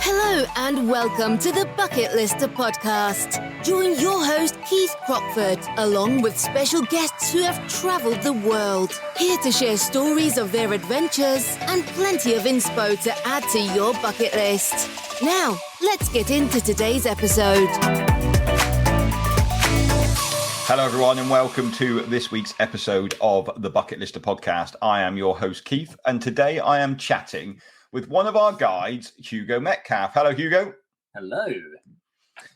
Hello and welcome to the Bucketlister Podcast. Join your host Keith Crockford, along with special guests who have travelled the world, here to share stories of their adventures and plenty of inspo to add to your bucket list. Now, let's get into today's episode. Hello everyone and welcome to this week's episode of the Bucketlister Podcast. I am your host Keith, and today I am chatting with one of our guides, Hugo Metcalfe. Hello, Hugo. Hello.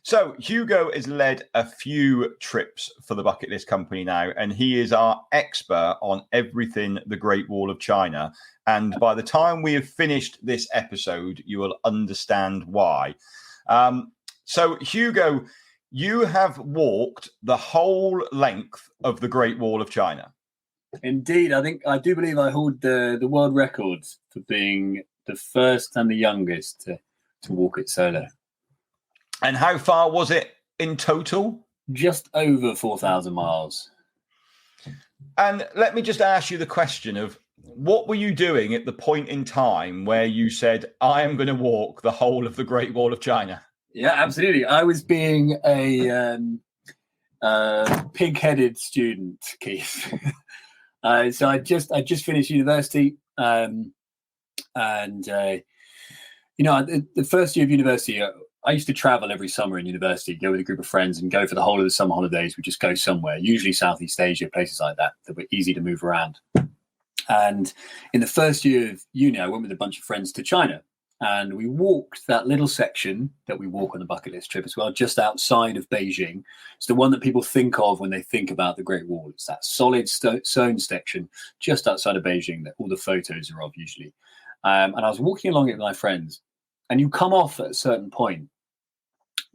So, Hugo has led a few trips for the Bucket List Company now, and he is our expert on everything the Great Wall of China. And by the time we have finished this episode, you will understand why. So, Hugo, you have walked the whole length of the Great Wall of China. Indeed, I do believe I hold the world record for being the first and the youngest to walk it solo. And how far was it in total? Just over 4,000 miles. And let me just ask you the question of, what were you doing at the point in time where you said, I am going to walk the whole of the Great Wall of China? Yeah, absolutely. I was being a pig-headed student, Keith. So I just finished university. The first year of university, I used to travel every summer in university, go with a group of friends and go for the whole of the summer holidays. We just go somewhere, usually Southeast Asia, places like that were easy to move around. And in the first year of uni, I went with a bunch of friends to China, and we walked that little section that we walk on the bucket list trip as well, just outside of Beijing. It's the one that people think of when they think about the Great Wall. It's that solid stone section just outside of Beijing that all the photos are of usually. And I was walking along it with my friends, and you come off at a certain point,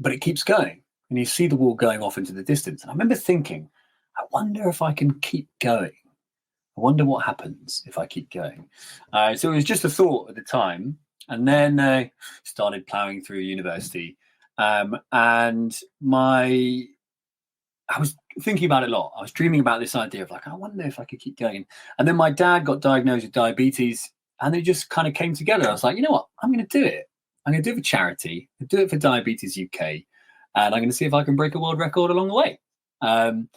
but it keeps going, and you see the wall going off into the distance. And I remember thinking, I wonder if I can keep going. I wonder what happens if I keep going. So it was just a thought at the time. And then I started ploughing through university. And I was thinking about it a lot. I was dreaming about this idea of I wonder if I could keep going. And then my dad got diagnosed with diabetes, and they just kind of came together. I was like, you know what? I'm going to do it. I'm going to do it for charity. I'm going to do it for Diabetes UK. And I'm going to see if I can break a world record along the way. And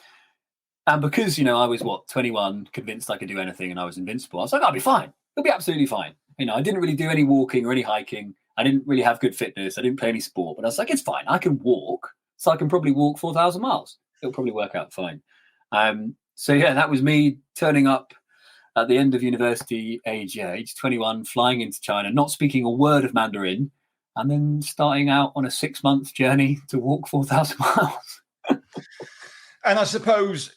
because, I was, 21, convinced I could do anything and I was invincible, I was like, I'll be fine. It'll be absolutely fine. I didn't really do any walking or any hiking. I didn't really have good fitness. I didn't play any sport. But I was like, it's fine. I can walk. So I can probably walk 4,000 miles. It'll probably work out fine. So, yeah, that was me turning up at the end of university, age 21, flying into China, not speaking a word of Mandarin, and then starting out on a 6-month journey to walk 4,000 miles. And I suppose,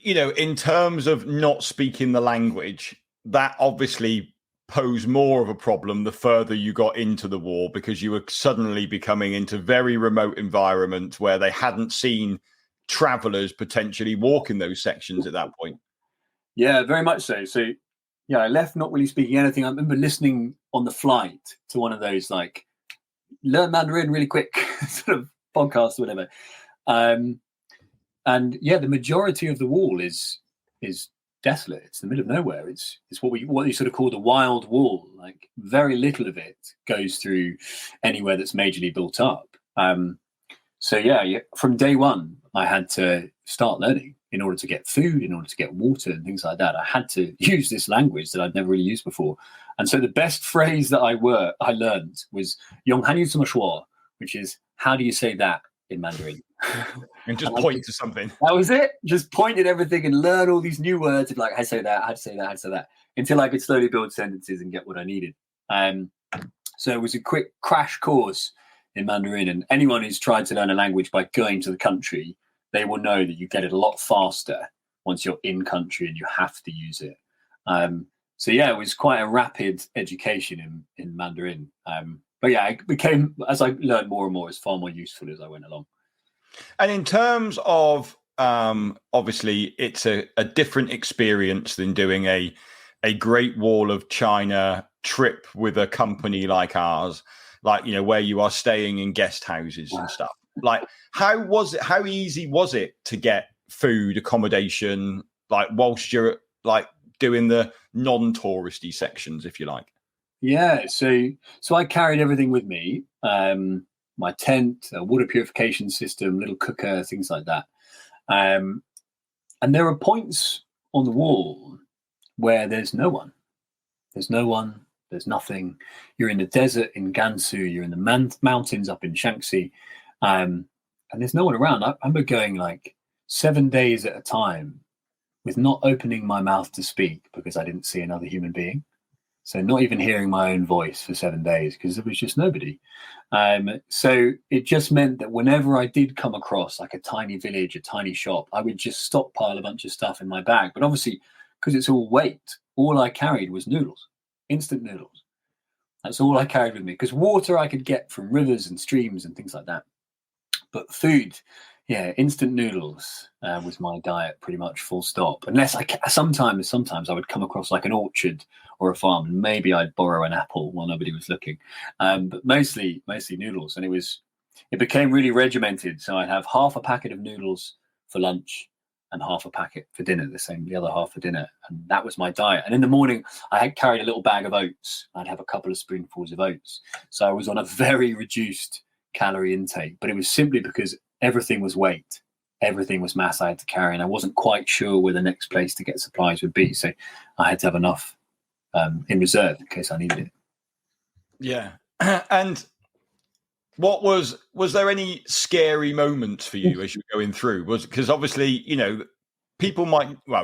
in terms of not speaking the language, that obviously posed more of a problem the further you got into the war, because you were suddenly becoming into very remote environments where they hadn't seen travelers potentially walking those sections at that point. Yeah, very much so. So, yeah, I left not really speaking anything. I remember listening on the flight to one of those, learn Mandarin really quick sort of podcasts or whatever. And yeah, the majority of the wall is desolate. It's the middle of nowhere. It's what you sort of call the wild wall. Very little of it goes through anywhere that's majorly built up. So yeah, from day one, I had to start learning in order to get food, in order to get water and things like that. I had to use this language that I'd never really used before. And so the best phrase that I learned was "Yonghanyu zhe me shuo," which is, how do you say that in Mandarin? And just point to something. That was it. Just point at everything and learn all these new words of how to say that, how to say that, how to say that, until I could slowly build sentences and get what I needed. So it was a quick crash course in Mandarin. And anyone who's tried to learn a language by going to the country, they will know that you get it a lot faster once you're in country and you have to use it. So yeah, it was quite a rapid education in Mandarin. But yeah, it became, as I learned more and more, it's far more useful as I went along. And in terms of, obviously, it's a different experience than doing a Great Wall of China trip with a company like ours, where you are staying in guest houses and stuff. How easy was it to get food, accommodation, whilst you're doing the non-touristy sections, if you like? Yeah, so I carried everything with me. My tent, a water purification system, little cooker, things like that. And there are points on the wall where there's no one. There's no one. There's nothing. You're in the desert in Gansu. You're in the mountains up in Shaanxi, and there's no one around. I remember going like 7 days at a time with not opening my mouth to speak because I didn't see another human being. So not even hearing my own voice for 7 days because there was just nobody. So it just meant that whenever I did come across like a tiny village, a tiny shop, I would just stockpile a bunch of stuff in my bag. But obviously, because it's all weight, all I carried was noodles, instant noodles. That's all I carried with me, because water I could get from rivers and streams and things like that. But food, yeah, instant noodles was my diet, pretty much, full stop. Unless sometimes I would come across like an orchard or a farm, and maybe I'd borrow an apple while nobody was looking. But mostly noodles, and it became really regimented. So I'd have half a packet of noodles for lunch and half a packet for dinner, the other half for dinner, and that was my diet. And in the morning, I had carried a little bag of oats. I'd have a couple of spoonfuls of oats. So I was on a very reduced calorie intake, but it was simply because everything was weight, everything was mass I had to carry, and I wasn't quite sure where the next place to get supplies would be. So I had to have enough in reserve in case I needed it. Yeah. And what was there any scary moments for you as you were going through? Because obviously, people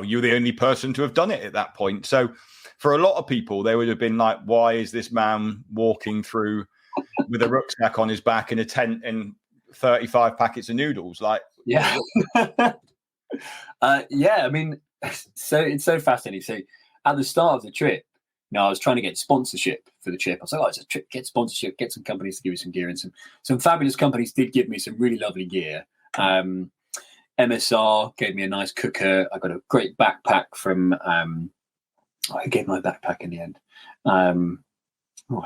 you're the only person to have done it at that point. So for a lot of people, they would have been like, why is this man walking through with a rucksack on his back in a tent and 35 packets of noodles? Like, yeah. Yeah, I mean, so it's so fascinating. So at the start of the trip, I was trying to get sponsorship for the trip. I was like, it's a trip, get sponsorship, get some companies to give you some gear. And some fabulous companies did give me some really lovely gear. MSR gave me a nice cooker. I got a great backpack from, I gave my backpack in the end. I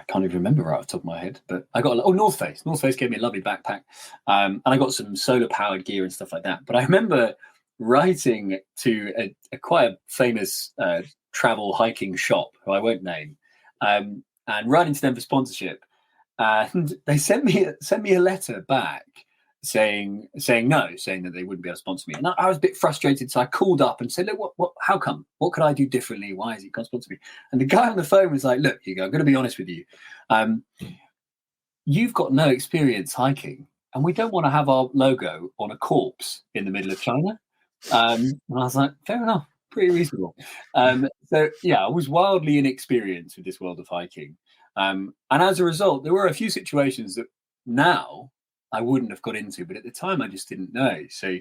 can't even remember right off the top of my head, but I got North Face. North Face gave me a lovely backpack. And I got some solar powered gear and stuff like that. But I remember writing to a quite famous travel hiking shop, who I won't name, and writing to them for sponsorship, and they sent me a letter back saying that they wouldn't be able to sponsor me. And I was a bit frustrated, so I called up and said, look, what how come? What could I do differently? Why is it can't sponsor me? And the guy on the phone was like, look, Hugo, I'm going to be honest with you. You've got no experience hiking, and we don't want to have our logo on a corpse in the middle of China. And I was like, fair enough. Pretty reasonable. So yeah, I was wildly inexperienced with this world of hiking. And as a result, there were a few situations that now I wouldn't have got into, but at the time I just didn't know. So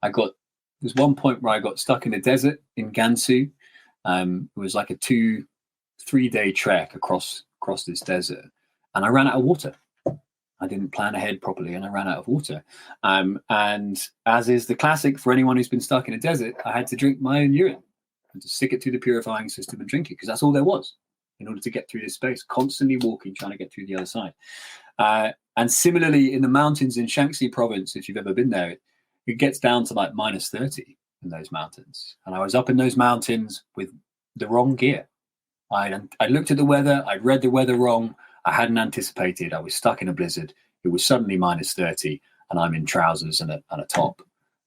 there's one point where I got stuck in the desert in Gansu. It was like a 2-3 day trek across this desert, and I ran out of water. I didn't plan ahead properly, and I ran out of water. And as is the classic for anyone who's been stuck in a desert, I had to drink my own urine and to stick it through the purifying system and drink it, because that's all there was in order to get through this space, constantly walking, trying to get through the other side. And similarly, in the mountains in Shaanxi province, if you've ever been there, it gets down to like -30 in those mountains. And I was up in those mountains with the wrong gear. I looked at the weather, I'd read the weather wrong, I hadn't anticipated. I was stuck in a blizzard. It was suddenly -30, and I'm in trousers and a top.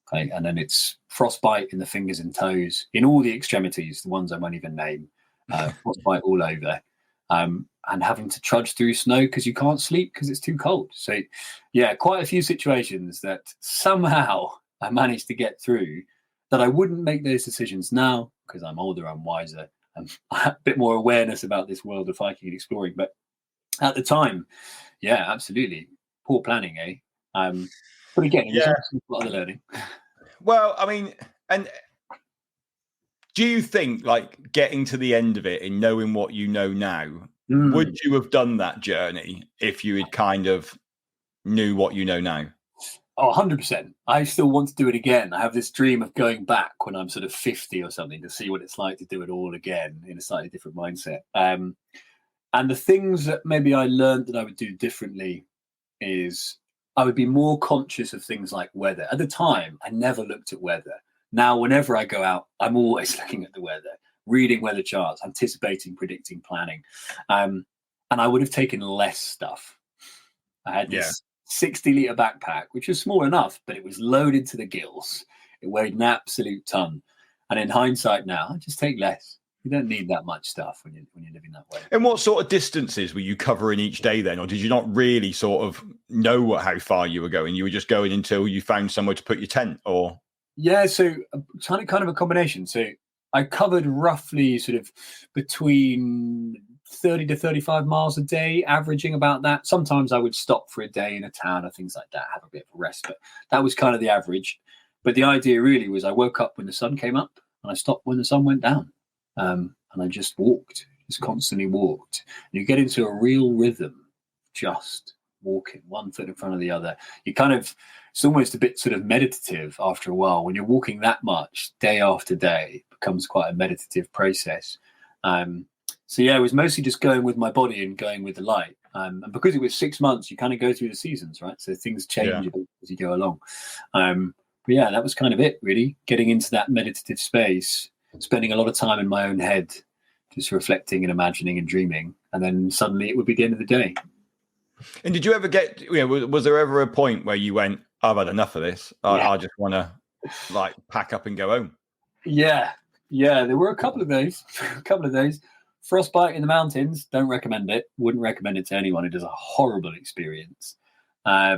Okay, and then it's frostbite in the fingers and toes, in all the extremities, the ones I won't even name. Frostbite all over, and having to trudge through snow because you can't sleep because it's too cold. So, yeah, quite a few situations that somehow I managed to get through. That I wouldn't make those decisions now because I'm older, I'm wiser, and I have a bit more awareness about this world of hiking and exploring. But at the time, yeah, absolutely. Poor planning, eh? But again, it was a lot of learning. Well, I mean, and do you think, like, getting to the end of it and knowing what you know now, would you have done that journey if you had kind of knew what you know now? Oh, 100%. I still want to do it again. I have this dream of going back when I'm sort of 50 or something to see what it's like to do it all again in a slightly different mindset. And the things that maybe I learned that I would do differently is I would be more conscious of things like weather. At the time, I never looked at weather. Now, whenever I go out, I'm always looking at the weather, reading weather charts, anticipating, predicting, planning. and I would have taken less stuff. I had this 60-litre backpack, which was small enough, but it was loaded to the gills. It weighed an absolute ton. And in hindsight now, I just take less. You don't need that much stuff when you're living that way. And what sort of distances were you covering each day then? Or did you not really sort of know how far you were going? You were just going until you found somewhere to put your tent, or? Yeah, so kind of a combination. So I covered roughly sort of between 30 to 35 miles a day, averaging about that. Sometimes I would stop for a day in a town or things like that, have a bit of a rest. But that was kind of the average. But the idea really was I woke up when the sun came up and I stopped when the sun went down. And I just walked, just constantly walked. And you get into a real rhythm, just walking one foot in front of the other. You kind of, it's almost a bit sort of meditative after a while. When you're walking that much day after day, it becomes quite a meditative process. So yeah, it was mostly just going with my body and going with the light. And because it was 6 months, you kind of go through the seasons, right? So things change as you go along. But yeah, that was kind of it, really. Getting into that meditative space, spending a lot of time in my own head, just reflecting and imagining and dreaming. And then suddenly it would be the end of the day. And did you ever get, was there ever a point where you went, I've had enough of this. I just want to like pack up and go home? Yeah. There were a couple of days. Frostbite in the mountains. Don't recommend it. Wouldn't recommend it to anyone. It is a horrible experience. I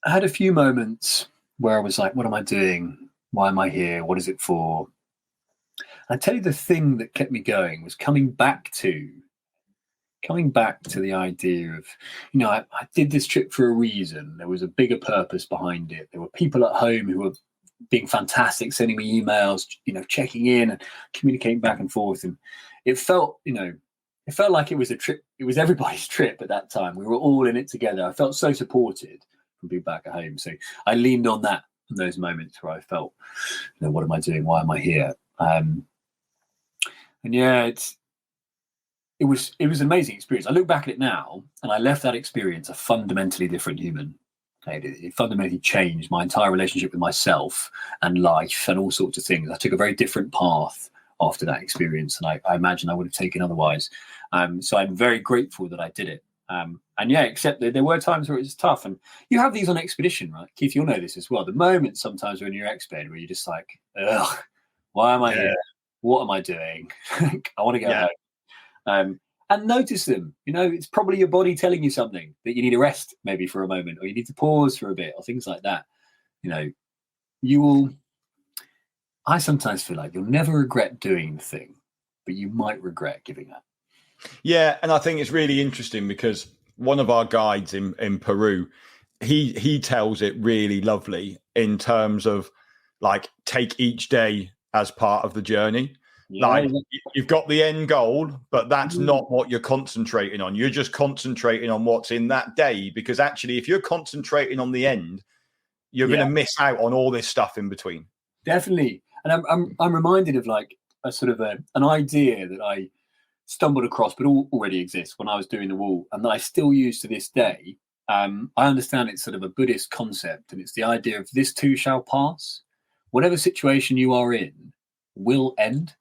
had a few moments where I was like, what am I doing? Why am I here? What is it for? And I tell you, the thing that kept me going was coming back to the idea of, I did this trip for a reason. There was a bigger purpose behind it. There were people at home who were being fantastic, sending me emails, checking in and communicating back and forth. And it felt like it was a trip. It was everybody's trip at that time. We were all in it together. I felt so supported from being back at home. So I leaned on that in those moments where I felt, what am I doing? Why am I here? And yeah, it was an amazing experience. I look back at it now and I left that experience a fundamentally different human. It fundamentally changed my entire relationship with myself and life and all sorts of things. I took a very different path after that experience, and I imagine I would have taken otherwise. So I'm very grateful that I did it. And yeah, except that there were times where it was tough. And you have these on expedition, right? Keith, you'll know this as well. The moments sometimes when you're exped where you're just like, ugh, why am I here? What am I doing? I want to go home. And notice them. It's probably your body telling you something that you need a rest maybe for a moment, or you need to pause for a bit, or things like that. I sometimes feel like you'll never regret doing the thing, but you might regret giving up. Yeah, and I think it's really interesting because one of our guides in Peru, he tells it really lovely in terms of like take each day as part of the journey. Yeah. Like you've got the end goal, but that's not what you're concentrating on. You're just concentrating on what's in that day, because actually if you're concentrating on the end, you're going to miss out on all this stuff in between. Definitely. And I'm reminded of like a sort of an idea that I stumbled across, but already exists when I was doing the wall, and that I still use to this day. I understand it's sort of a Buddhist concept, and it's the idea of this too shall pass. Whatever situation you are in will end.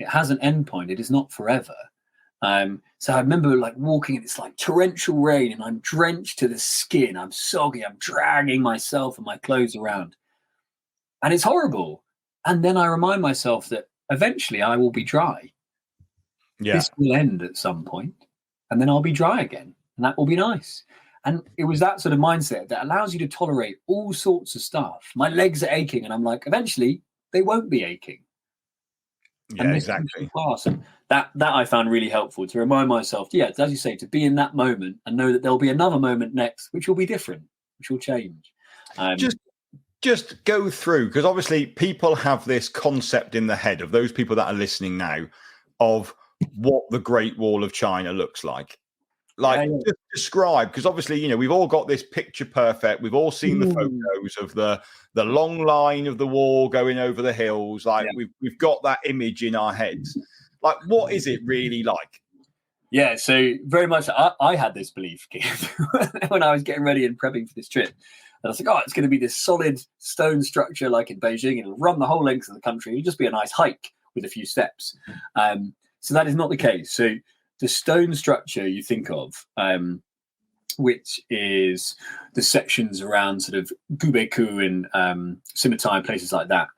It has an end point. It is not forever. So I remember like walking in this like torrential rain, and I'm drenched to the skin. I'm soggy. I'm dragging myself and my clothes around, and it's horrible. And then I remind myself that eventually I will be dry. Yeah. This will end at some point, and then I'll be dry again, and that will be nice. And it was that sort of mindset that allows you to tolerate all sorts of stuff. My legs are aching, and I'm like, eventually they won't be aching. Yeah, exactly. And that I found really helpful to remind myself, as you say, to be in that moment and know that there'll be another moment next, which will be different, which will change. Just go through, because obviously people have this concept in the head of those people that are listening now of what the Great Wall of China looks like. Just describe, because obviously, we've all got this picture perfect. We've all seen the photos of the long line of the wall going over the hills. We've got that image in our heads. Like, what is it really like? Yeah, so very much I had this belief, Keith, when I was getting ready and prepping for this trip. And I was like, it's going to be this solid stone structure like in Beijing. It'll run the whole length of the country. It'll just be a nice hike with a few steps. So that is not the case. So the stone structure you think of, which is the sections around sort of Gubeku and Simitai, places like that.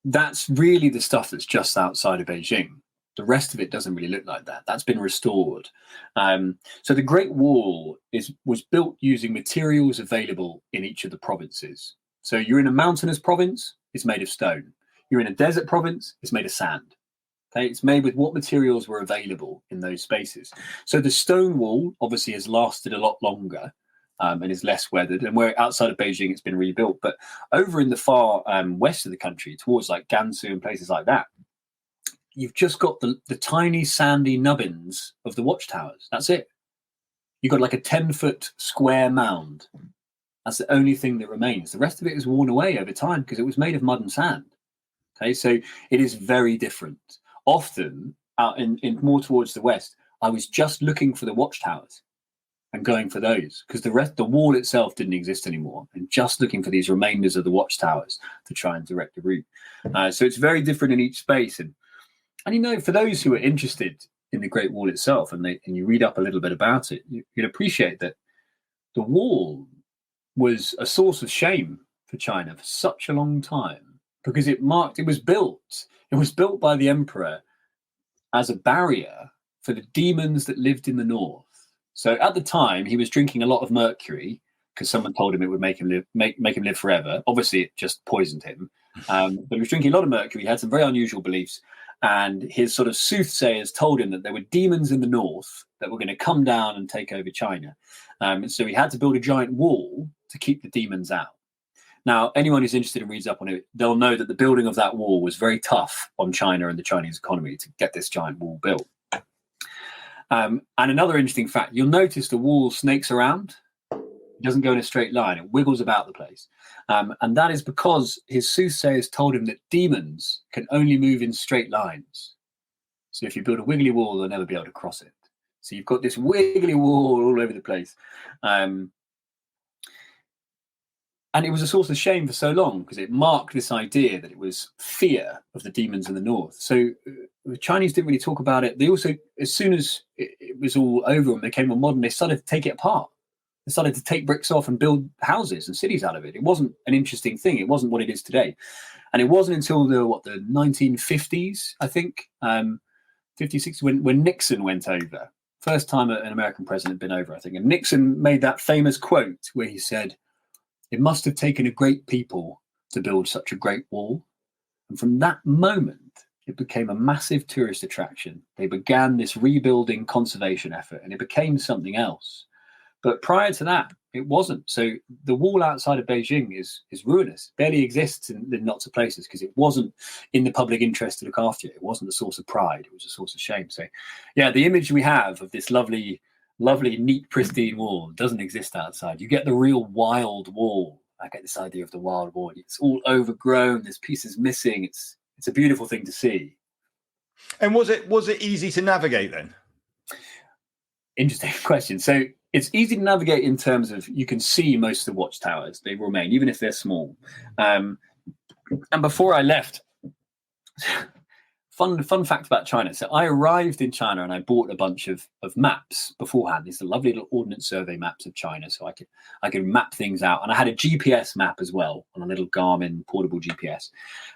That's really the stuff that's just outside of Beijing. The rest of it doesn't really look like that. That's been restored. So the Great Wall was built using materials available in each of the provinces. So you're in a mountainous province, it's made of stone. You're in a desert province, it's made of sand. Okay, it's made with what materials were available in those spaces. So the stone wall obviously has lasted a lot longer and is less weathered. And where outside of Beijing, it's been rebuilt. But over in the far west of the country, towards like Gansu and places like that, you've just got the tiny sandy nubbins of the watchtowers. That's it. You've got like a 10-foot square mound. That's the only thing that remains. The rest of it is worn away over time because it was made of mud and sand. Okay, so it is very different. Often, out in more towards the west, I was just looking for the watchtowers and going for those because the wall itself didn't exist anymore, and just looking for these remainders of the watchtowers to try and direct the route. So it's very different in each space. And you know, for those who are interested in the Great Wall itself, and you read up a little bit about it, you'd appreciate that the wall was a source of shame for China for such a long time because it was built by the emperor as a barrier for the demons that lived in the north. So at the time, he was drinking a lot of mercury because someone told him it would make him live forever. Obviously, it just poisoned him. But he was drinking a lot of mercury. He had some very unusual beliefs. And his sort of soothsayers told him that there were demons in the north that were going to come down and take over China. So he had to build a giant wall to keep the demons out. Now, anyone who's interested and reads up on it, they'll know that the building of that wall was very tough on China and the Chinese economy to get this giant wall built. And another interesting fact, you'll notice the wall snakes around. It doesn't go in a straight line. It wiggles about the place. And that is because his soothsayers told him that demons can only move in straight lines. So if you build a wiggly wall, they'll never be able to cross it. So you've got this wiggly wall all over the place. And it was a source of shame for so long because it marked this idea that it was fear of the demons in the north. So the Chinese didn't really talk about it. They also, as soon as it was all over and became more modern, they started to take it apart. They started to take bricks off and build houses and cities out of it. It wasn't an interesting thing. It wasn't what it is today. And it wasn't until the 1950s, I think, 50, 60, when Nixon went over. First time an American president had been over, I think. And Nixon made that famous quote where he said, "It must have taken a great people to build such a great wall." And from that moment, it became a massive tourist attraction. They began this rebuilding conservation effort and it became something else. But prior to that, it wasn't. So the wall outside of Beijing is ruinous, barely exists in lots of places because it wasn't in the public interest to look after it. It wasn't a source of pride. It was a source of shame. So yeah, the image we have of this lovely, neat, pristine wall doesn't exist outside. You get the real wild wall. I get this idea of the wild wall. It's all overgrown. There's pieces missing. It's a beautiful thing to see. And was it easy to navigate then? Interesting question. So it's easy to navigate in terms of you can see most of the watchtowers. They remain, even if they're small. And before I left, fun fact about China. So I arrived in China and I bought a bunch of maps beforehand. These are lovely little ordnance survey maps of China, so I could map things out. And I had a GPS map as well on a little Garmin portable GPS.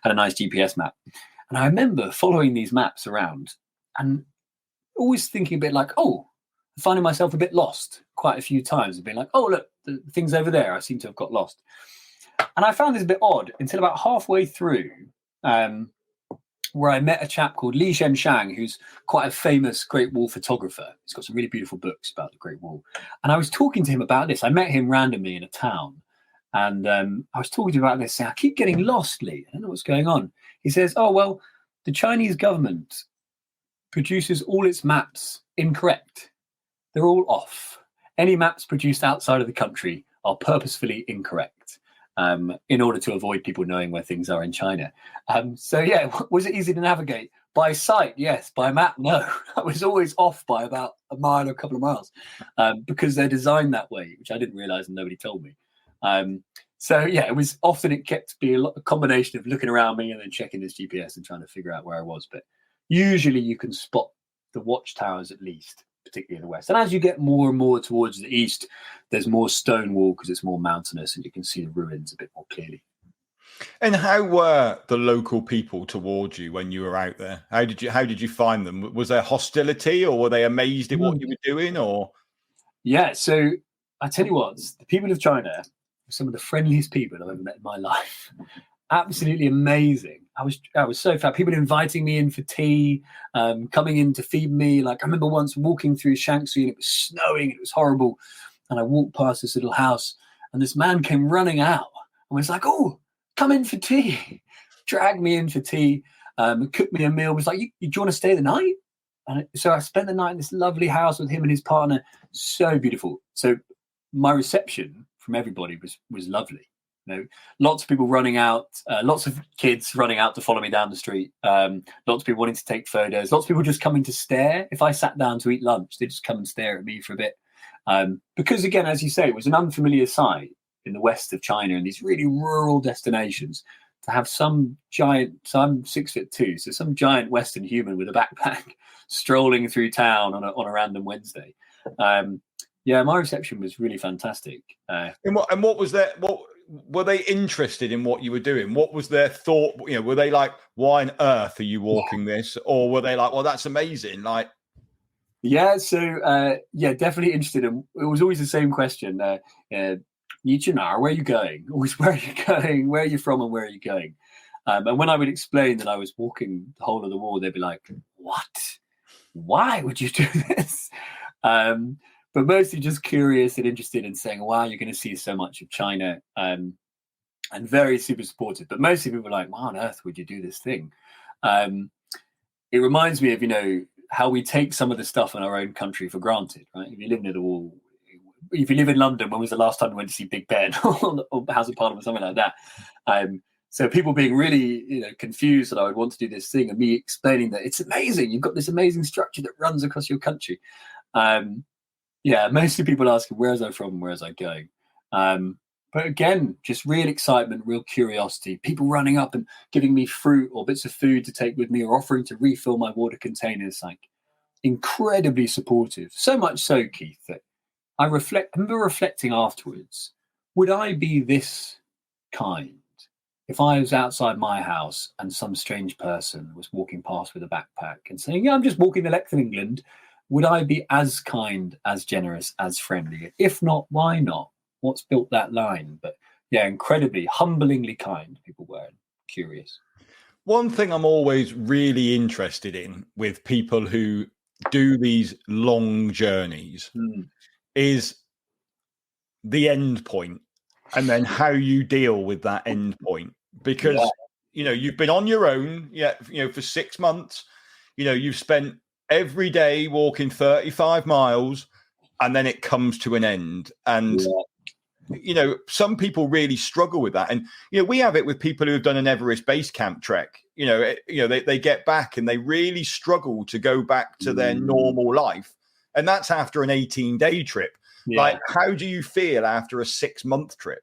Had a nice GPS map. And I remember following these maps around and always thinking a bit like, finding myself a bit lost quite a few times and being like, look, the thing's over there. I seem to have got lost. And I found this a bit odd until about halfway through, where I met a chap called Li Zhenshang, who's quite a famous Great Wall photographer. He's got some really beautiful books about the Great Wall. And I was talking to him about this. I met him randomly in a town. And I was talking to him about this, saying, I keep getting lost, Lee. I don't know what's going on. He says, the Chinese government produces all its maps incorrect. They're all off. Any maps produced outside of the country are purposefully incorrect in order to avoid people knowing where things are in China. So yeah, was it easy to navigate? By sight, yes. By map, no. I was always off by about a mile or a couple of miles because they're designed that way, which I didn't realize and nobody told me. So yeah, it kept being a combination of looking around me and then checking this GPS and trying to figure out where I was. But usually you can spot the watchtowers at least, particularly in the west. And as you get more and more towards the east, there's more stone wall because it's more mountainous and you can see the ruins a bit more clearly. And how were the local people towards you when you were out there? How did you find them? Was there hostility, or were they amazed at what you were doing? Or yeah, so I tell you what, the people of China are some of the friendliest people I've ever met in my life. Absolutely amazing. I was so fat. People inviting me in for tea, coming in to feed me. Like I remember once walking through Shaanxi and it was snowing. It was horrible, and I walked past this little house, and this man came running out and was like, "Oh, come in for tea." Dragged me in for tea, cooked me a meal. Was like, "Do you want to stay the night?" And so I spent the night in this lovely house with him and his partner. So beautiful. So my reception from everybody was lovely. You know, lots of people running out, lots of kids running out to follow me down the street. Lots of people wanting to take photos. Lots of people just coming to stare. If I sat down to eat lunch, they just come and stare at me for a bit. Because again, as you say, it was an unfamiliar sight in the west of China and these really rural destinations to have some giant, so I'm 6'2", so some giant Western human with a backpack strolling through town on a random Wednesday. Yeah, my reception was really fantastic. And what was that? What were they interested in what you were doing? What was their thought? You know, were they like, "Why on earth are you walking this?" Or were they like, "Well, that's amazing"? Like, yeah, so definitely interested. In, it was always the same question. Nichinar, where are you going? Always, where are you going? Where are you from and where are you going? And when I would explain that I was walking the whole of the wall, they'd be like, "What? Why would you do this?" But mostly just curious and interested in saying, "Wow, you're going to see so much of China," and very super supportive. But mostly people were like, "Why on earth would you do this thing?" It reminds me of, you know, how we take some of the stuff in our own country for granted, right? If you live near the wall, if you live in London, when was the last time you went to see Big Ben or House of Parliament, something like that? So people being really, you know, confused that I would want to do this thing, and me explaining that it's amazing. You've got this amazing structure that runs across your country. Yeah, mostly people asking, where is I from and where is I going? But again, just real excitement, real curiosity. People running up and giving me fruit or bits of food to take with me or offering to refill my water containers. Like, incredibly supportive. So much so, Keith, that I remember reflecting afterwards, would I be this kind if I was outside my house and some strange person was walking past with a backpack and saying, "Yeah, I'm just walking the length of England"? Would I be as kind, as generous, as friendly? If not, why not? What's built that line? But yeah, incredibly, humblingly kind people were, curious. One thing I'm always really interested in with people who do these long journeys is the end point, and then how you deal with that end point. Because, you know, you've been on your own, for 6 months, you know, you've spent every day walking 35 miles, and then it comes to an end. And, you know, some people really struggle with that. And, you know, we have it with people who have done an Everest base camp trek. They get back and they really struggle to go back to their normal life. And that's after an 18-day trip. Yeah. Like, how do you feel after a 6-month trip?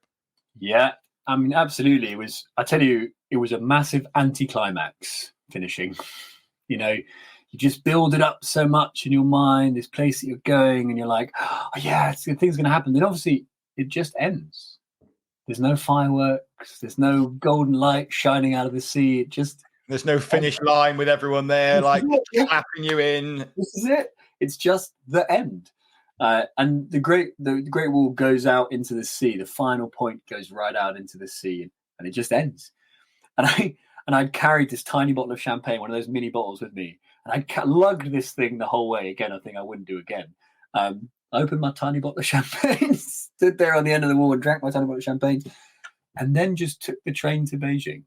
Yeah, I mean, absolutely. I tell you, it was a massive anticlimax finishing. You know, you just build it up so much in your mind, this place that you're going, and you're like, "Oh, yeah, things going to happen." Then obviously it just ends. There's no fireworks. There's no golden light shining out of the sea. There's no finish line with everyone there, like clapping you in. This is it. It's just the end. And the Great Wall goes out into the sea. The final point goes right out into the sea, and it just ends. And I carried this tiny bottle of champagne, one of those mini bottles, with me, and I lugged this thing the whole way. Again, I think I wouldn't do again. I opened my tiny bottle of champagne, stood there on the end of the wall and drank my tiny bottle of champagne, and then just took the train to Beijing.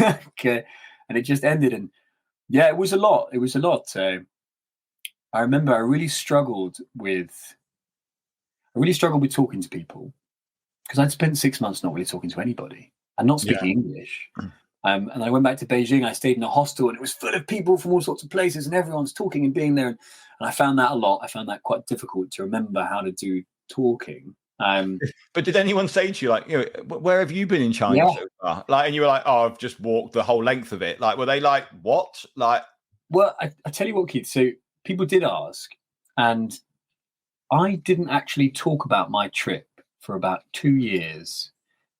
Okay. And it just ended. And yeah, it was a lot. I remember I really struggled with talking to people because I'd spent 6 months not really talking to anybody and not speaking English. And I went back to Beijing. I stayed in a hostel, and it was full of people from all sorts of places, and everyone's talking and being there. And I found that a lot. I found that quite difficult to remember how to do talking. But did anyone say to you, like, you know, where have you been in China so far? Like, and you were like, "Oh, I've just walked the whole length of it." Like, were they like, "What?" Like, well, I tell you what, Keith. So people did ask, and I didn't actually talk about my trip for about 2 years.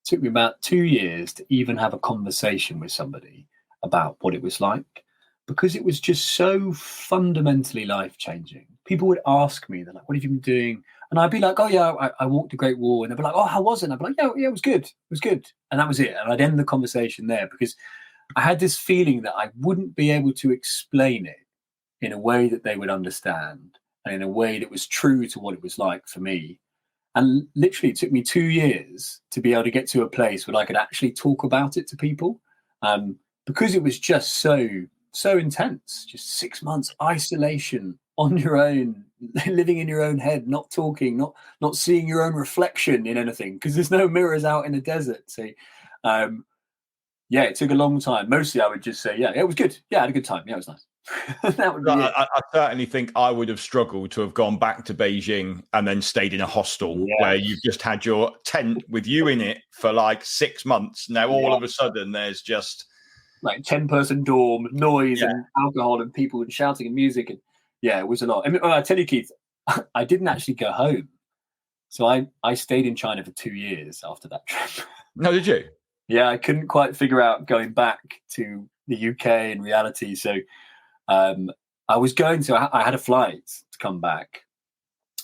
It took me about 2 years to even have a conversation with somebody about what it was like, because it was just so fundamentally life-changing. People would ask me, they're like, what have you been doing? And I'd be like, oh, yeah, I walked the Great Wall. And they'd be like, oh, how was it? And I'd be like, yeah, it was good. It was good. And that was it. And I'd end the conversation there, because I had this feeling that I wouldn't be able to explain it in a way that they would understand, and in a way that was true to what it was like for me. And literally it took me 2 years to be able to get to a place where I could actually talk about it to people, because it was just so intense. Just 6 months isolation on your own, living in your own head, not talking, not seeing your own reflection in anything, because there's no mirrors out in the desert. So yeah, it took a long time. Mostly I would just say, yeah, it was good. Yeah, I had a good time. Yeah, it was nice. That would be it. I certainly think I would have struggled to have gone back to Beijing and then stayed in a hostel where you've just had your tent with you in it for like 6 months. Now all of a sudden there's just like 10-person dorm, noise and alcohol and people and shouting and music. And yeah, it was a lot. I mean, I tell you, Keith, I didn't actually go home. So I stayed in China for 2 years after that trip. No, did you? Yeah, I couldn't quite figure out going back to the UK in reality. So I was going to, I had a flight to come back.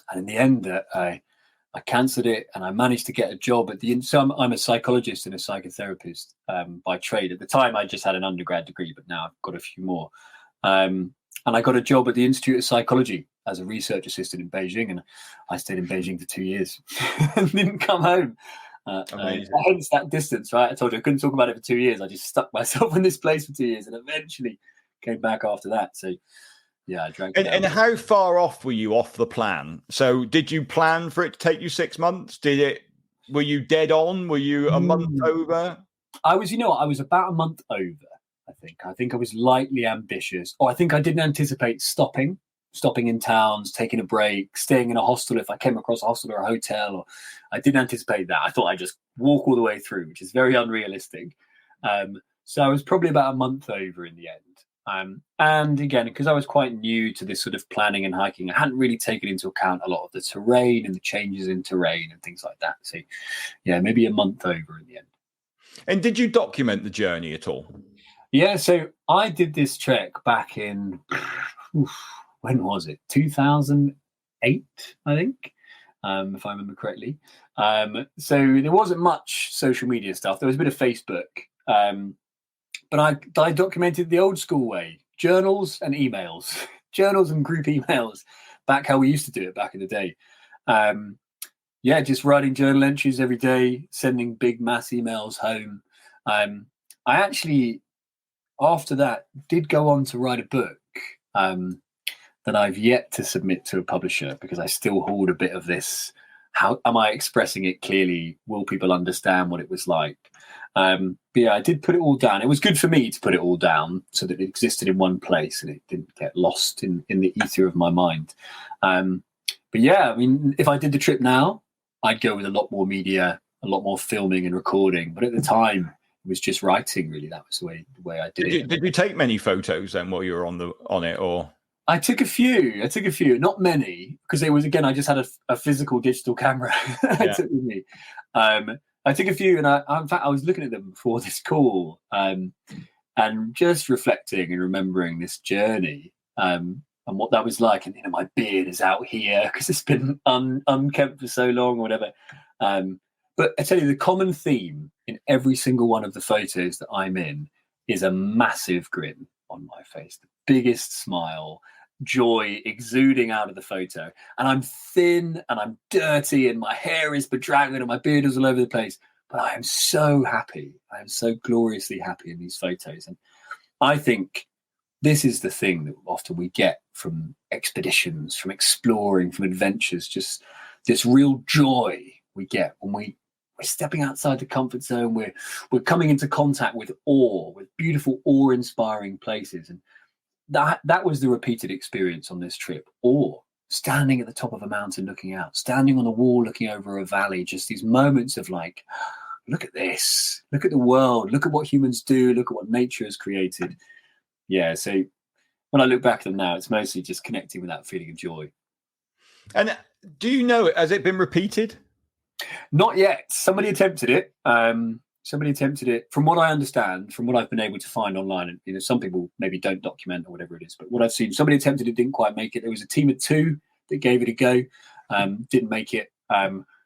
And in the end, I cancelled it, and I managed to get a job at so I'm a psychologist and a psychotherapist by trade. At the time, I just had an undergrad degree, but now I've got a few more. And I got a job at the Institute of Psychology as a research assistant in Beijing. And I stayed in Beijing for 2 years and didn't come home. Hence that distance, right? I told you I couldn't talk about it for 2 years. I just stuck myself in this place for 2 years and eventually came back after that. So yeah, I drank. And how far off were you off the plan? So did you plan for it to take you 6 months? Were you dead on? Were you a month over? I was about a month over, I think I was lightly ambitious. I think I didn't anticipate stopping in towns, taking a break, staying in a hostel if I came across a hostel or a hotel. Or I didn't anticipate that. I thought I'd just walk all the way through, which is very unrealistic. So I was probably about a month over in the end. And again, because I was quite new to this sort of planning and hiking, I hadn't really taken into account a lot of the terrain and the changes in terrain and things like that. So yeah, maybe a month over in the end. And did you document the journey at all? Yeah, so I did this trek back in... when was it? 2008, I think, if I remember correctly. So there wasn't much social media stuff. There was a bit of Facebook. But I documented the old school way, journals and emails, journals and group emails, back how we used to do it back in the day. Just writing journal entries every day, sending big mass emails home. I actually, after that, did go on to write a book that I've yet to submit to a publisher, because I still hold a bit of this. How am I expressing it clearly? Will people understand what it was like? But yeah, I did put it all down. It was good for me to put it all down so that it existed in one place and it didn't get lost in the ether of my mind. But yeah, I mean, if I did the trip now, I'd go with a lot more media, a lot more filming and recording. But at the time, it was just writing, really. That was the way I did it. Did you take many photos then while you were on it, or? I took a few, not many, because it was, again, I just had a physical digital camera I took with me. I took a few, and in fact, I was looking at them before this call, and just reflecting and remembering this journey, and what that was like. And my beard is out here because it's been unkempt for so long, or whatever. But I tell you, the common theme in every single one of the photos that I'm in is a massive grin on my face, the biggest smile, joy exuding out of the photo. And I'm thin and I'm dirty and my hair is bedraggled and my beard is all over the place. But I am so happy. I am so gloriously happy in these photos. And I think this is the thing that often we get from expeditions, from exploring, from adventures, just this real joy we get when we're stepping outside the comfort zone. We're coming into contact with awe, with beautiful, awe-inspiring places. And that was the repeated experience on this trip. Awe, standing at the top of a mountain looking out, standing on a wall looking over a valley, just these moments of like, look at this, look at the world, look at what humans do, look at what nature has created. Yeah, so when I look back at them now, it's mostly just connecting with that feeling of joy. And do you know, has it been repeated? Not yet. Somebody attempted it. From what I understand, from what I've been able to find online, and some people maybe don't document or whatever it is, but what I've seen, somebody attempted it, didn't quite make it. There was a team of 2 that gave it a go, didn't make it.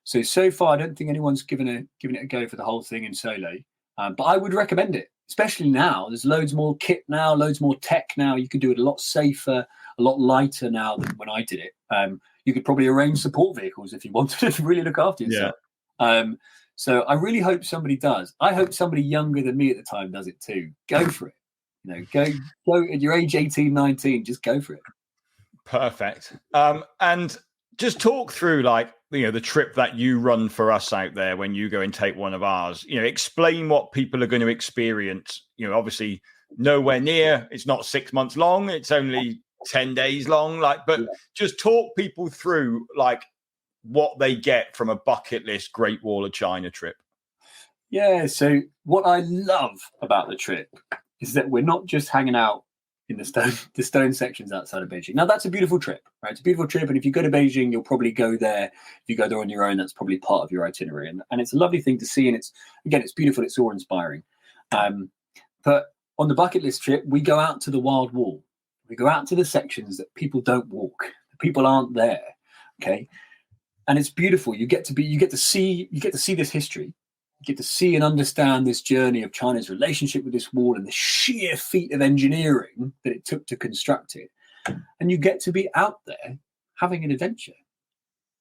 So far, I don't think anyone's given it a go for the whole thing in solo. But I would recommend it, especially now. There's loads more kit now, loads more tech now. You can do it a lot safer, a lot lighter now than when I did it. You could probably arrange support vehicles if you wanted to really look after yourself. Yeah. So I really hope somebody does. I hope somebody younger than me at the time does it too. Go for it. Go at your age 18, 19, just go for it. Perfect. And just talk through the trip that you run for us out there when you go and take one of ours. Explain what people are going to experience. Obviously nowhere near. It's not 6 months long. It's only 10 days long. Just talk people through what they get from a bucket list Great Wall of China trip. Yeah. So what I love about the trip is that we're not just hanging out in the stone sections outside of Beijing. Now, that's a beautiful trip, right? It's a beautiful trip. And if you go to Beijing, you'll probably go there. If you go there on your own, that's probably part of your itinerary. And it's a lovely thing to see. And it's beautiful. It's awe-inspiring. But on the bucket list trip, we go out to the Wild Wall. We go out to the sections that people don't walk. The people aren't there. Okay. And it's beautiful. You get to see this history. You get to see and understand this journey of China's relationship with this wall and the sheer feat of engineering that it took to construct it. And you get to be out there having an adventure.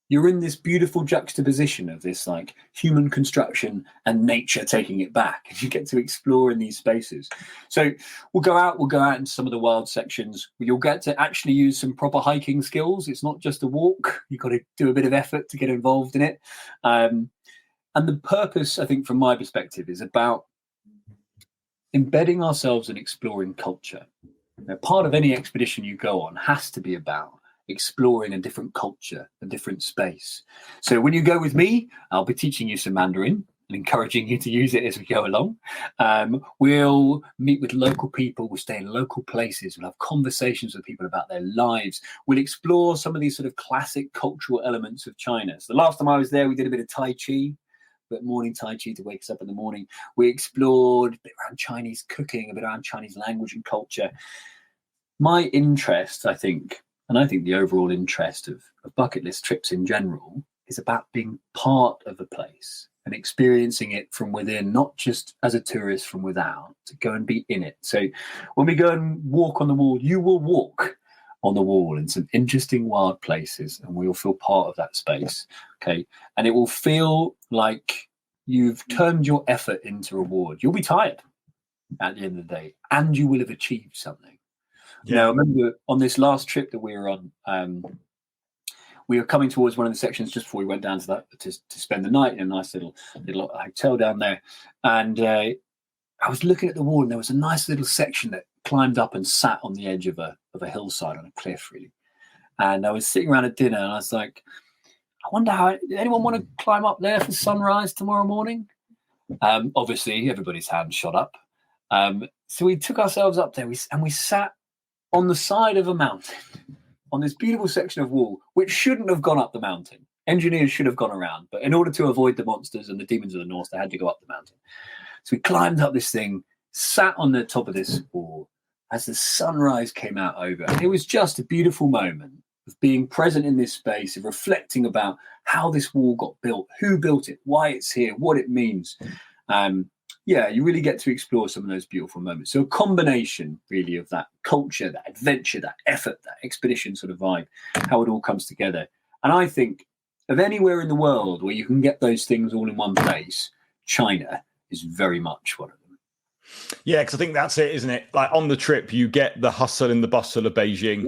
You're in this beautiful juxtaposition of this human construction and nature taking it back. And you get to explore in these spaces. So we'll go out into some of the wild sections. You'll get to actually use some proper hiking skills. It's not just a walk. You've got to do a bit of effort to get involved in it. And the purpose, I think, from my perspective, is about embedding ourselves in exploring culture. Now, part of any expedition you go on has to be about exploring a different culture, a different space. So when you go with me, I'll be teaching you some Mandarin and encouraging you to use it as we go along. We'll meet with local people. We'll stay in local places. We'll have conversations with people about their lives. We'll explore some of these sort of classic cultural elements of China. So the last time I was there, we did a bit of Tai Chi, but morning Tai Chi to wake us up in the morning. We explored a bit around Chinese cooking, a bit around Chinese language and culture. My interest, I think the overall interest of bucket list trips in general is about being part of a place and experiencing it from within, not just as a tourist from without, to go and be in it. So when we go and walk on the wall, you will walk on the wall in some interesting wild places and we'll feel part of that space. Okay. And it will feel like you've turned your effort into reward. You'll be tired at the end of the day and you will have achieved something. Yeah. Now, I remember on this last trip that we were on, we were coming towards one of the sections just before we went down to that to spend the night in a nice little hotel down there. And I was looking at the wall and there was a nice little section that climbed up and sat on the edge of a hillside on a cliff, really. And I was sitting around at dinner and I was like, I wonder did anyone want to climb up there for sunrise tomorrow morning? Obviously, everybody's hand shot up. So we took ourselves up there and we sat on the side of a mountain, on this beautiful section of wall, which shouldn't have gone up the mountain. Engineers should have gone around, but in order to avoid the monsters and the demons of the north, they had to go up the mountain. So we climbed up this thing, sat on the top of this wall as the sunrise came out over. And it was just a beautiful moment of being present in this space, of reflecting about how this wall got built, who built it, why it's here, what it means. You really get to explore some of those beautiful moments. So a combination really of that culture, that adventure, that effort, that expedition sort of vibe, how it all comes together. And I think of anywhere in the world where you can get those things all in one place, China is very much one of them. Yeah, because I think that's it, isn't it? Like on the trip, you get the hustle and the bustle of Beijing.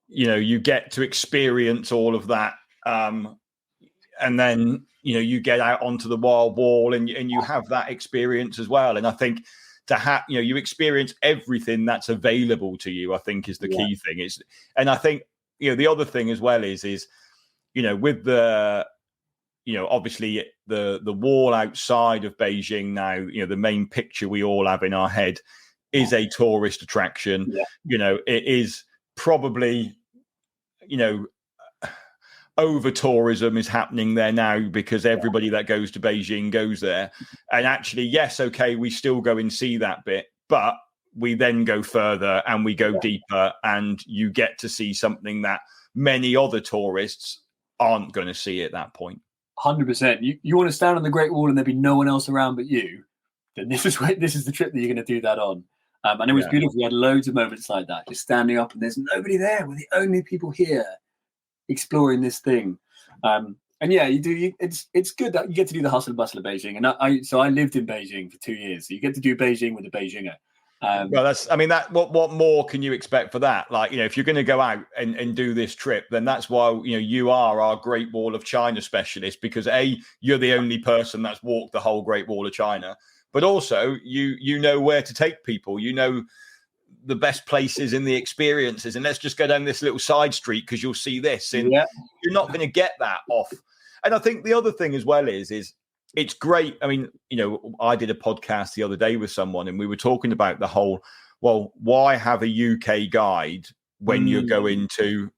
Yeah. You get to experience all of that. And then, you get out onto the wild wall and you have that experience as well. And I think to have, you experience everything that's available to you, I think is the key thing. And I think, the other thing as well is, with the, obviously the wall outside of Beijing now, the main picture we all have in our head is a tourist attraction. Yeah. You know, it is probably, you know, over tourism is happening there now because everybody that goes to Beijing goes there. And actually, yes, okay, we still go and see that bit, but we then go further and we go deeper, and you get to see something that many other tourists aren't going to see at that point. 100%. You want to stand on the Great Wall and there be no one else around but you, then this is the trip that you're going to do that on. And it was beautiful. We had loads of moments like that, just standing up and there's nobody there. We're the only people here exploring this thing. And yeah, you do. It's good that you get to do the hustle and bustle of Beijing. And I lived in Beijing for 2 years, so you get to do Beijing with a Beijinger. Well, what more can you expect for that? Like, you know, if you're going to go out and do this trip, then that's why, you know, you are our Great Wall of China specialist, because you're the only person that's walked the whole Great Wall of China, but also you know where to take people, you know the best places and the experiences, and let's just go down this little side street because you'll see this, and you're not going to get that off. And I think the other thing as well is it's great. I mean, you know, I did a podcast the other day with someone and we were talking about the whole, well, why have a UK guide when you're going to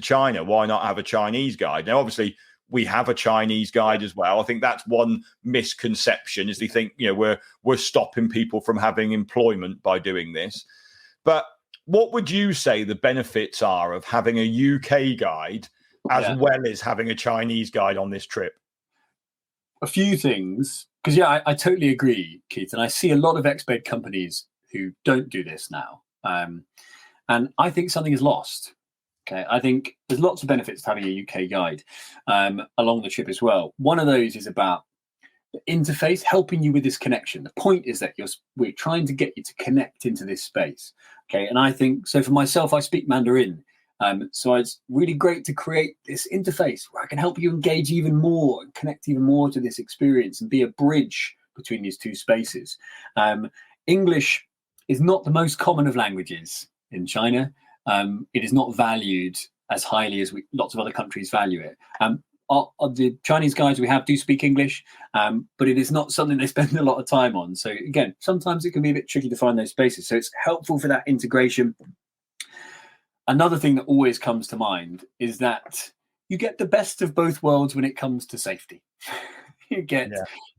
China? Why not have a Chinese guide? Now, obviously, we have a Chinese guide as well. I think that's one misconception, is they think, you know, we're stopping people from having employment by doing this. But what would you say the benefits are of having a UK guide as well as having a Chinese guide on this trip? A few things, because I totally agree, Keith, and I see a lot of expat companies who don't do this now, and I think something is lost. Okay, I think there's lots of benefits to having a UK guide along the trip as well. One of those is about the interface, helping you with this connection. The point is that we're trying to get you to connect into this space. Okay, and I think so. For myself, I speak Mandarin. So it's really great to create this interface where I can help you engage even more and connect even more to this experience and be a bridge between these two spaces. English is not the most common of languages in China. It is not valued as highly as lots of other countries value it. The Chinese guides we have do speak English, but it is not something they spend a lot of time on. So again, sometimes it can be a bit tricky to find those spaces. So it's helpful for that integration. Another thing that always comes to mind is that you get the best of both worlds when it comes to safety. You get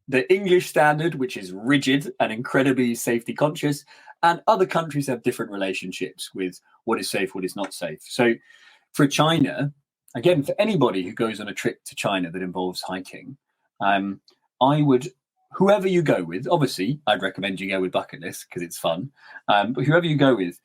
the English standard, which is rigid and incredibly safety conscious, and other countries have different relationships with what is safe, what is not safe. So for China, again, for anybody who goes on a trip to China that involves hiking, whoever you go with, obviously, I'd recommend you go with Bucketlist because it's fun, but whoever you go with,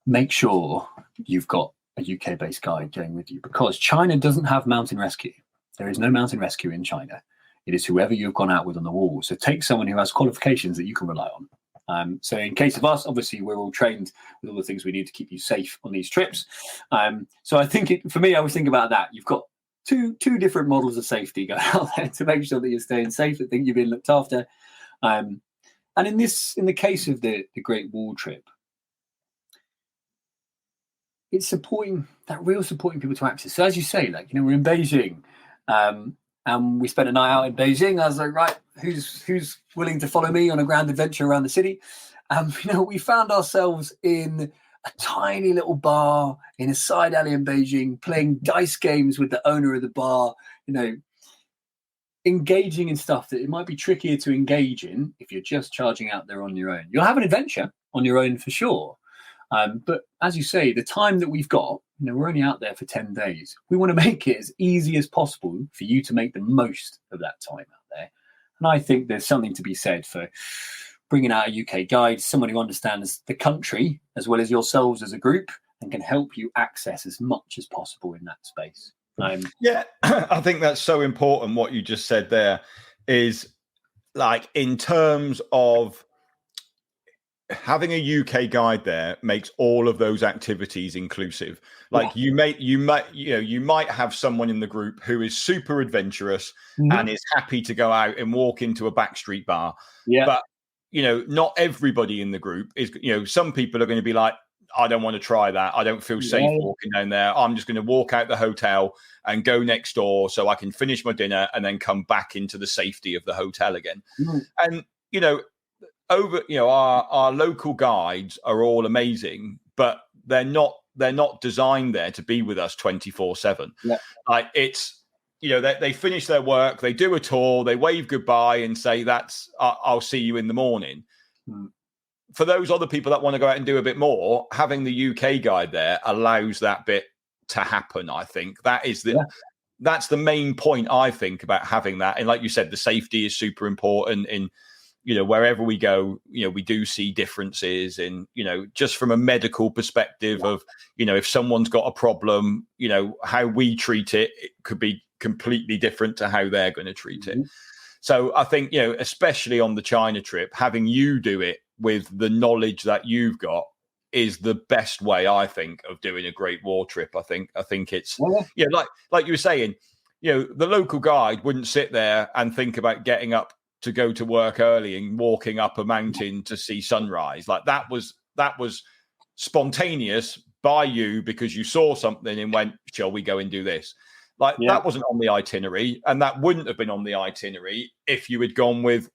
make sure you've got a UK-based guide going with you, because China doesn't have mountain rescue. There is no mountain rescue in China. It is whoever you've gone out with on the wall. So take someone who has qualifications that you can rely on. So in case of us, obviously, we're all trained with all the things we need to keep you safe on these trips. So I think for me, I was thinking about that. You've got two different models of safety going out there to make sure that you're staying safe, that think you've been looked after. And in the case of the Great Wall trip, it's supporting people to access. So as you say, like, you know, we're in Beijing, and we spent a night out in Beijing. I was like, right, who's willing to follow me on a grand adventure around the city? You know, we found ourselves in a tiny little bar in a side alley in Beijing, playing dice games with the owner of the bar, you know, engaging in stuff that it might be trickier to engage in if you're just charging out there on your own. You'll have an adventure on your own for sure. But as you say, the time that we've got, you know, we're only out there for 10 days. We want to make it as easy as possible for you to make the most of that time out there. And I think there's something to be said for bringing out a UK guide, someone who understands the country as well as yourselves as a group and can help you access as much as possible in that space. Yeah, I think that's so important. What you just said there is, like, in terms of having a UK guide there makes all of those activities inclusive. Like, you might have someone in the group who is super adventurous and is happy to go out and walk into a backstreet bar. Yeah. But, you know, not everybody in the group is, you know, some people are going to be like, I don't want to try that. I don't feel safe walking down there. I'm just going to walk out the hotel and go next door so I can finish my dinner and then come back into the safety of the hotel again. And, you know, our local guides are all amazing, but they're not designed there to be with us 24/7. Yeah. Like it's, they finish their work, they do a tour, they wave goodbye and say, I'll see you in the morning. For those other people that want to go out and do a bit more, having the UK guide there allows that bit to happen. I think that's the main point, I think, about having that. And like you said, the safety is super important in, wherever we go, we do see differences in, just from a medical perspective of, if someone's got a problem, how we treat it, it could be completely different to how they're going to treat it. So I think, especially on the China trip, having you do it with the knowledge that you've got is the best way, I think, of doing a Great Wall trip. I think it's, like you were saying, the local guide wouldn't sit there and think about getting up to go to work early and walking up a mountain to see sunrise. Like that was spontaneous by you because you saw something and went, shall we go and do this? That wasn't on the itinerary, and that wouldn't have been on the itinerary if you had gone with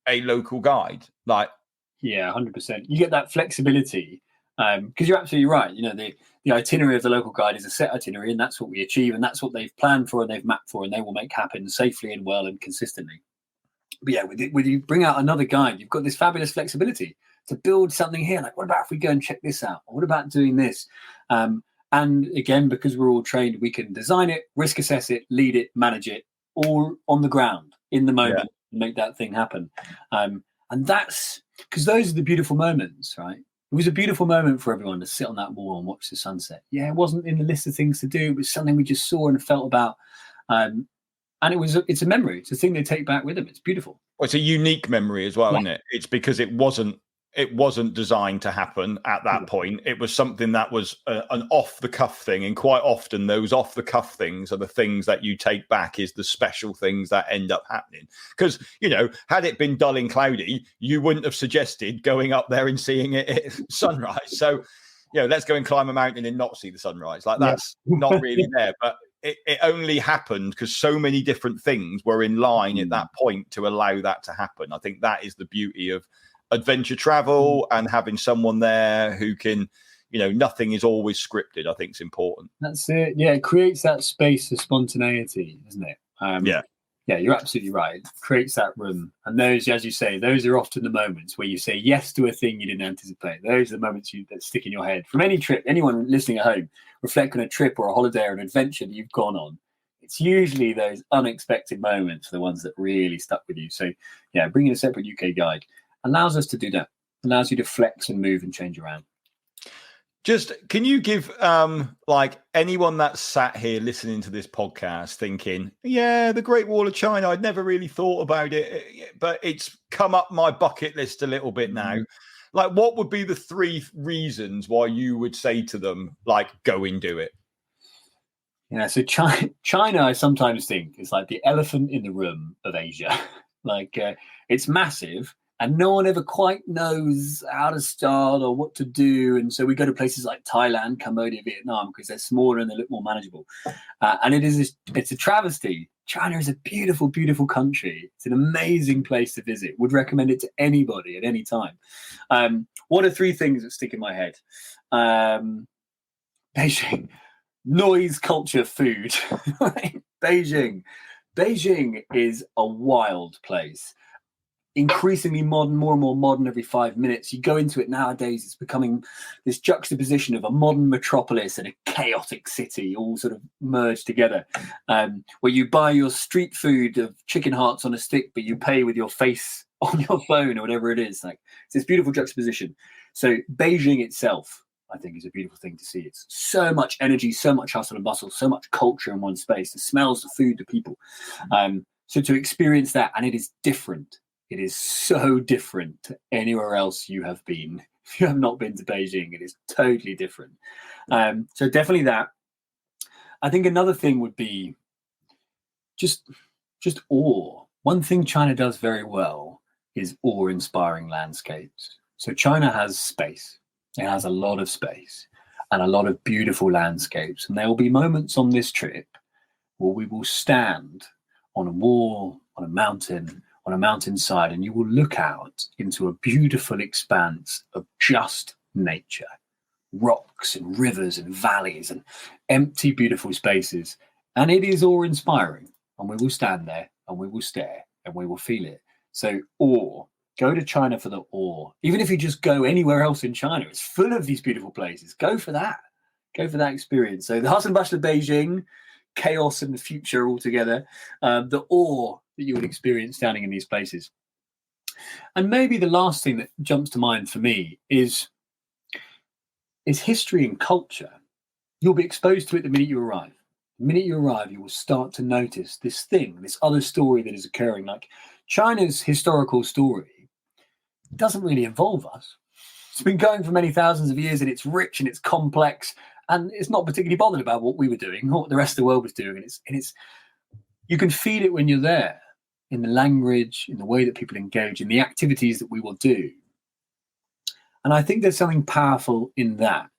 a local guide. 100%. You get that flexibility because you're absolutely right. The itinerary of the local guide is a set itinerary, and that's what we achieve, and that's what they've planned for and they've mapped for, and they will make happen safely and well and consistently. But when you bring out another guide, you've got this fabulous flexibility to build something here. Like, what about if we go and check this out? Or what about doing this? And again, because we're all trained, we can design it, risk assess it, lead it, manage it, all on the ground in the moment, and make that thing happen. And that's because those are the beautiful moments, right? It was a beautiful moment for everyone to sit on that wall and watch the sunset. Yeah, it wasn't in the list of things to do. It was something we just saw and felt about. And it's a memory. It's a thing they take back with them. It's beautiful. Well, it's a unique memory as well, isn't it? It's because it wasn't designed to happen at that point. It was something that was an off-the-cuff thing, and quite often those off-the-cuff things are the things that you take back is the special things that end up happening. Because, had it been dull and cloudy, you wouldn't have suggested going up there and seeing it at sunrise. So, let's go and climb a mountain and not see the sunrise. That's not really there. But it only happened because so many different things were in line at that point to allow that to happen. I think that is the beauty of adventure travel and having someone there who can, nothing is always scripted. I think it's important. That's it. Yeah, it creates that space for spontaneity, doesn't it? Yeah, you're absolutely right. It creates that room. And those, as you say, those are often the moments where you say yes to a thing you didn't anticipate. Those are the moments that stick in your head. From any trip, anyone listening at home, reflect on a trip or a holiday or an adventure that you've gone on. It's usually those unexpected moments are the ones that really stuck with you. So, bringing a separate UK guide allows us to do that, allows you to flex and move and change around. Just, can you give anyone that's sat here listening to this podcast thinking, the Great Wall of China, I'd never really thought about it, but it's come up my bucket list a little bit now. What would be the 3 reasons why you would say to them, go and do it? Yeah, so China, I sometimes think, is like the elephant in the room of Asia. It's massive, and no one ever quite knows how to start or what to do. And so we go to places like Thailand, Cambodia, Vietnam, because they're smaller and they look more manageable. And it's a travesty. China is a beautiful, beautiful country. It's an amazing place to visit. Would recommend it to anybody at any time. What are 3 things that stick in my head? Beijing. Noise, culture, food. Beijing is a wild place. Increasingly modern, more and more modern every 5 minutes. You go into it nowadays, it's becoming this juxtaposition of a modern metropolis and a chaotic city all sort of merged together, where you buy your street food of chicken hearts on a stick, but you pay with your face on your phone or whatever it is. It's this beautiful juxtaposition. So Beijing itself, I think, is a beautiful thing to see. It's so much energy, so much hustle and bustle, so much culture in one space, the smells, the food, the people. So to experience that, and it is different. It is so different to anywhere else you have been. If you have not been to Beijing, it is totally different. So definitely that. I think another thing would be just awe. One thing China does very well is awe-inspiring landscapes. So China has space. It has a lot of space and a lot of beautiful landscapes. And there will be moments on this trip where we will stand on a wall, on a mountain, on a mountainside, and you will look out into a beautiful expanse of just nature, rocks and rivers and valleys and empty, beautiful spaces. And it is awe-inspiring. And we will stand there and we will stare and we will feel it. So awe. Go to China for the awe. Even if you just go anywhere else in China, it's full of these beautiful places. Go for that. Go for that experience. So the hustle and bustle of Beijing, chaos and the future altogether, the awe that you would experience standing in these places. And maybe the last thing that jumps to mind for me is history and culture. You'll be exposed to it the minute you arrive. The minute you arrive, you will start to notice this thing, this other story that is occurring. Like China's historical story doesn't really involve us. It's been going for many thousands of years, and it's rich and it's complex, and it's not particularly bothered about what we were doing or what the rest of the world was doing. And it's you can feel it when you're there, in the language, in the way that people engage, in the activities that we will do. And I think there's something powerful in that.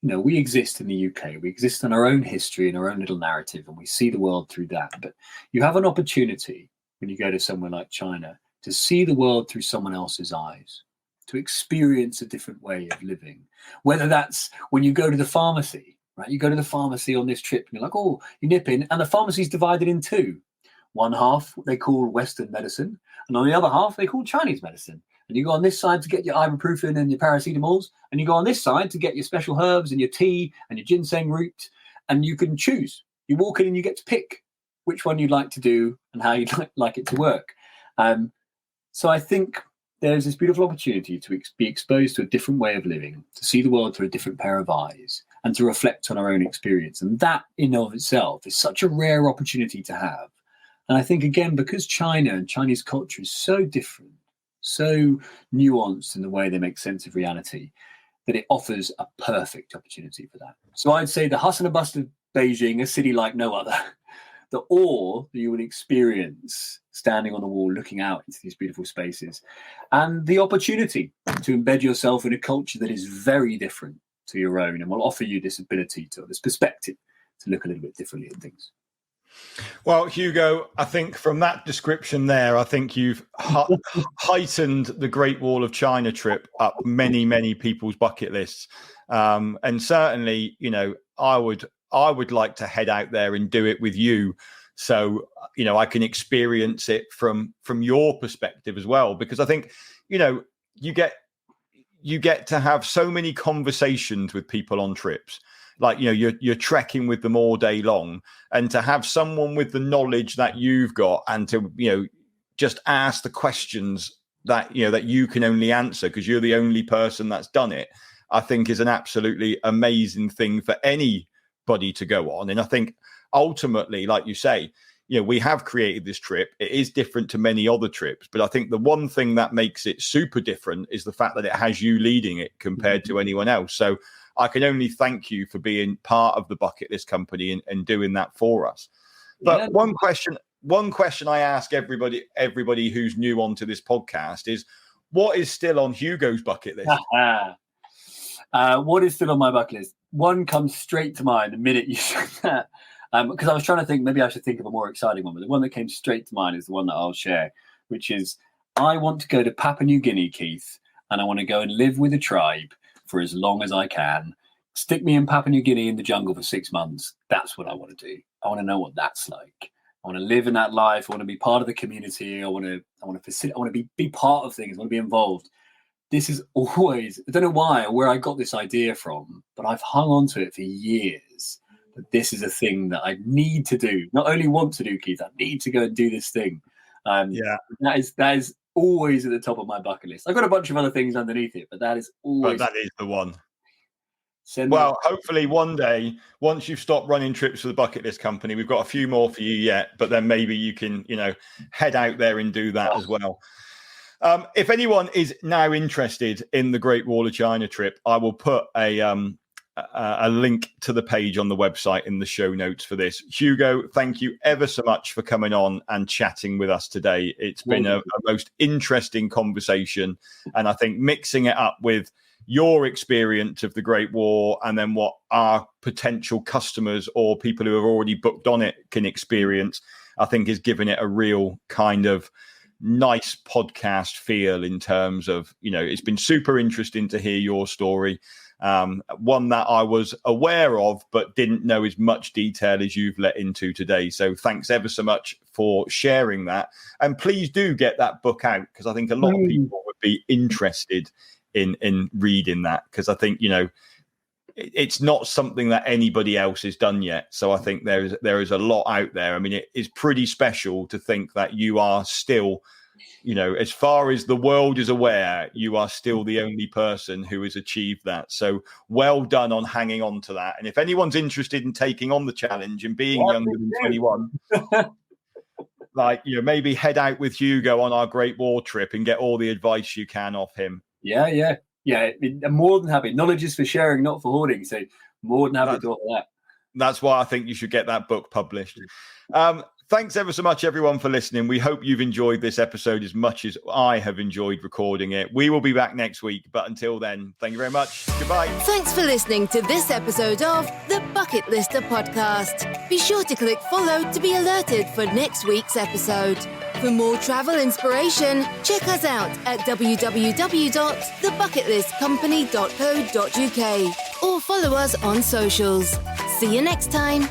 You know, we exist in the UK, we exist in our own history and our own little narrative, and we see the world through that. But you have an opportunity when you go to somewhere like China to see the world through someone else's eyes, to experience a different way of living. Whether that's when you go to the pharmacy, right? You go to the pharmacy on this trip and you're like, oh, you nip in, and the pharmacy's divided in two. One half they call Western medicine, and on the other half they call Chinese medicine. And you go on this side to get your ibuprofen and your paracetamols, and you go on this side to get your special herbs and your tea and your ginseng root, and you can choose. You walk in and you get to pick which one you'd like to do and how you'd like it to work. So I think there's this beautiful opportunity to be exposed to a different way of living, to see the world through a different pair of eyes, and to reflect on our own experience. And that in and of itself is such a rare opportunity to have. And I think, again, because China and Chinese culture is so different, so nuanced in the way they make sense of reality, that it offers a perfect opportunity for that. So I'd say the hustle and bustle of Beijing, a city like no other, the awe that you would experience standing on the wall, looking out into these beautiful spaces, and the opportunity to embed yourself in a culture that is very different to your own and will offer you this ability to, this perspective to look a little bit differently at things. Well, Hugo, I think from that description there, I think you've heightened the Great Wall of China trip up many, many people's bucket lists. And certainly, you know, I would like to head out there and do it with you. So, you know, I can experience it from your perspective as well, because I think, you know, you get to have so many conversations with people on trips. Like, you know, you're trekking with them all day long, and to have someone with the knowledge that you've got and to, you know, just ask the questions that, you know, that you can only answer because you're the only person that's done it, I think is an absolutely amazing thing for anybody to go on. And I think ultimately, like you say, you know, we have created this trip. It is different to many other trips, but I think the one thing that makes it super different is the fact that it has you leading it compared to anyone else. So I can only thank you for being part of the Bucket List Company and doing that for us. But yeah. One question I ask everybody who's new onto this podcast is, what is still on Hugo's bucket list? What is still on my bucket list? One comes straight to mind the minute you said that. Because I was trying to think, maybe I should think of a more exciting one, but the one that came straight to mind is the one that I'll share, which is, I want to go to Papua New Guinea, Keith, and I want to go and live with a tribe for as long as I can. Stick me in Papua New Guinea in the jungle for 6 months. That's what I want to do. I want to know what that's like. I want to live in that life. I want to be part of the community. I want to be part of things. I want to be involved. This is always, I don't know why or where I got this idea from, but I've hung on to it for years. That this is a thing that I need to do. Not only want to do, Keith, I need to go and do this thing. That is always at the top of my bucket list. I've got a bunch of other things underneath it, but that is always. But that is the one. Well, hopefully one day, once you've stopped running trips for the Bucket List Company, we've got a few more for you yet, but then maybe you can, you know, head out there and do that as well. If anyone is now interested in the Great Wall of China trip, I will put a link to the page on the website in the show notes for this. Hugo, thank you ever so much for coming on and chatting with us today. It's been a most interesting conversation, and I think mixing it up with your experience of the Great War and then what our potential customers or people who have already booked on it can experience, I think is giving it a real kind of nice podcast feel in terms of, it's been super interesting to hear your story. One that I was aware of, but didn't know as much detail as you've let into today. So thanks ever so much for sharing that. And please do get that book out, because I think a lot of people would be interested in reading that, because I think, it's not something that anybody else has done yet. So I think there is a lot out there. I mean, it is pretty special to think that you are still, as far as the world is aware, you are still the only person who has achieved that. So well done on hanging on to that. And if anyone's interested in taking on the challenge and being younger than 21, maybe head out with Hugo on our Great Wall trip and get all the advice you can off him. Yeah. I'm more than happy. Knowledge is for sharing, not for hoarding. So more than happy to offer that. That's why I think you should get that book published. Thanks ever so much, everyone, for listening. We hope you've enjoyed this episode as much as I have enjoyed recording it. We will be back next week. But until then, thank you very much. Goodbye. Thanks for listening to this episode of the Bucketlister Podcast. Be sure to click follow to be alerted for next week's episode. For more travel inspiration, check us out at www.thebucketlistcompany.co.uk or follow us on socials. See you next time.